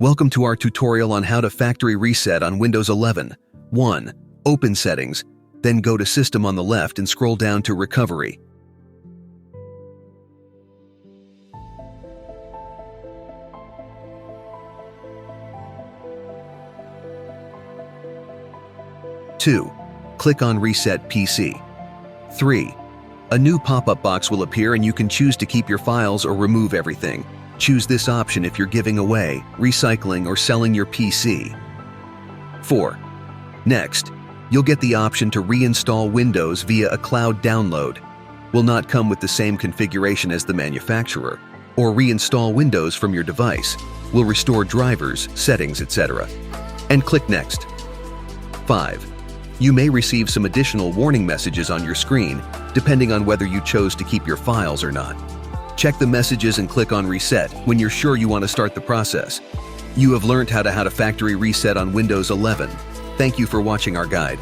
Welcome to our tutorial on how to factory reset on Windows 11. 1. Open Settings, then go to System on the left and scroll down to Recovery. 2. Click on Reset PC. 3. A new pop-up box will appear and you can choose to keep your files or remove everything. Choose this option if you're giving away, recycling, or selling your PC. 4. Next, you'll get the option to reinstall Windows via a cloud download. Will not come with the same configuration as the manufacturer, or reinstall Windows from your device. Will restore drivers, settings, etc. And click Next. 5. You may receive some additional warning messages on your screen, depending on whether you chose to keep your files or not. Check the messages and click on Reset when you're sure you want to start the process. You have learned how to factory reset on Windows 11. Thank you for watching our guide.